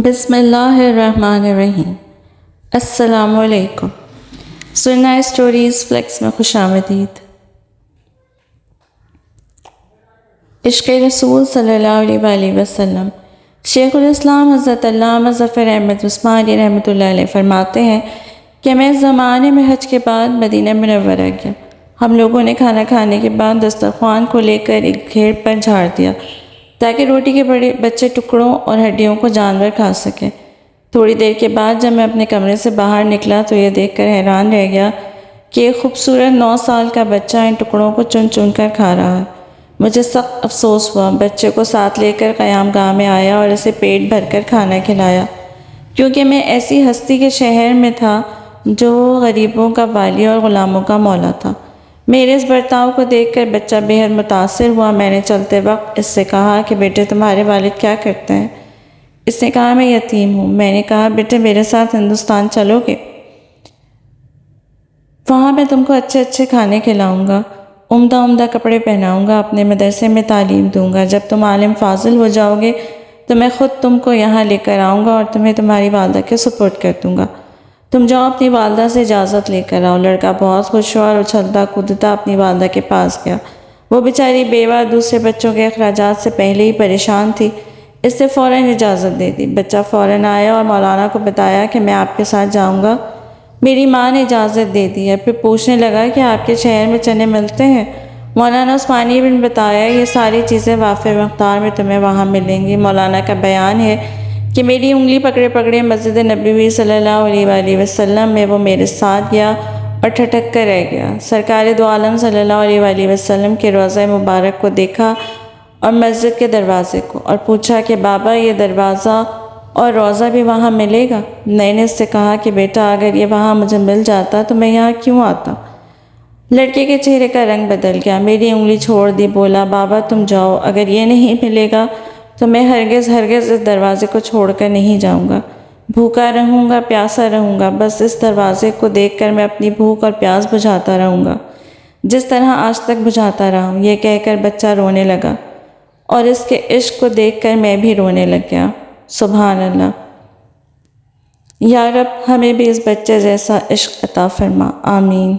بسم اللہ الرحمن الرحیم۔ السلام علیکم۔ سننا اسٹوریز فلیکس میں خوش آمدید۔ عشق رسول صلی اللہ علیہ وآلہ وسلم۔ شیخ الاسلام حضرت علامہ ظفر احمد عثمانی رحمۃ اللہ علیہ فرماتے ہیں کہ میں زمانے میں حج کے بعد مدینہ منورہ گیا۔ ہم لوگوں نے کھانا کھانے کے بعد دسترخوان کو لے کر ایک گھیڑ پر جھاڑ دیا تاکہ روٹی کے بڑے بچے ٹکڑوں اور ہڈیوں کو جانور کھا سکیں۔ تھوڑی دیر کے بعد جب میں اپنے کمرے سے باہر نکلا تو یہ دیکھ کر حیران رہ گیا کہ ایک خوبصورت 9 سال کا بچہ ان ٹکڑوں کو چن چن کر کھا رہا ہے۔ مجھے سخت افسوس ہوا، بچے کو ساتھ لے کر قیام گاہ میں آیا اور اسے پیٹ بھر کر کھانا کھلایا، کیونکہ میں ایسی ہستی کے شہر میں تھا جو غریبوں کا والی اور غلاموں کا مولا تھا۔ میرے اس برتاؤ کو دیکھ کر بچہ بے حد متاثر ہوا۔ میں نے چلتے وقت اس سے کہا کہ بیٹے تمہارے والد کیا کرتے ہیں؟ اس نے کہا میں یتیم ہوں۔ میں نے کہا بیٹے میرے ساتھ ہندوستان چلو گے؟ وہاں میں تم کو اچھے اچھے کھانے کھلاؤں گا، عمدہ عمدہ کپڑے پہناؤں گا، اپنے مدرسے میں تعلیم دوں گا۔ جب تم عالم فاضل ہو جاؤ گے تو میں خود تم کو یہاں لے کر آؤں گا اور تمہیں تمہاری والدہ کے سپرد کر دوں گا۔ تم جاؤ اپنی والدہ سے اجازت لے کر آؤ۔ لڑکا بہت خوش ہوا اور اچھلتا کودتا اپنی والدہ کے پاس گیا۔ وہ بیچاری بیوہ دوسرے بچوں کے اخراجات سے پہلے ہی پریشان تھی، اس سے فوراً اجازت دے دی۔ بچہ فوراً آیا اور مولانا کو بتایا کہ میں آپ کے ساتھ جاؤں گا۔ میری ماں نے اجازت دے دی ہے۔ پھر پوچھنے لگا کہ آپ کے شہر میں چنے ملتے ہیں؟ مولانا عثمانی نے بتایا یہ ساری چیزیں وافر مقدار میں تمہیں وہاں ملیں گی۔ مولانا کا بیان ہے کہ میری انگلی پکڑے پکڑے مسجد نبوی صلی اللہ علیہ وآلہ وسلم میں وہ میرے ساتھ گیا اور ٹھٹک کر رہ گیا۔ سرکار دو عالم صلی اللہ علیہ وآلہ وسلم کے روضہ مبارک کو دیکھا اور مسجد کے دروازے کو، اور پوچھا کہ بابا یہ دروازہ اور روضہ بھی وہاں ملے گا؟ میں نے اس سے کہا کہ بیٹا اگر یہ وہاں مجھے مل جاتا تو میں یہاں کیوں آتا؟ لڑکے کے چہرے کا رنگ بدل گیا، میری انگلی چھوڑ دی، بولا بابا تم جاؤ، اگر یہ نہیں ملے گا تو میں ہرگز ہرگز اس دروازے کو چھوڑ کر نہیں جاؤں گا۔ بھوکا رہوں گا، پیاسا رہوں گا، بس اس دروازے کو دیکھ کر میں اپنی بھوک اور پیاس بجھاتا رہوں گا، جس طرح آج تک بجھاتا رہا ہوں۔ یہ کہہ کر بچہ رونے لگا اور اس کے عشق کو دیکھ کر میں بھی رونے لگ گیا۔ سبحان اللہ۔ یا رب ہمیں بھی اس بچے جیسا عشق عطا فرما، آمین۔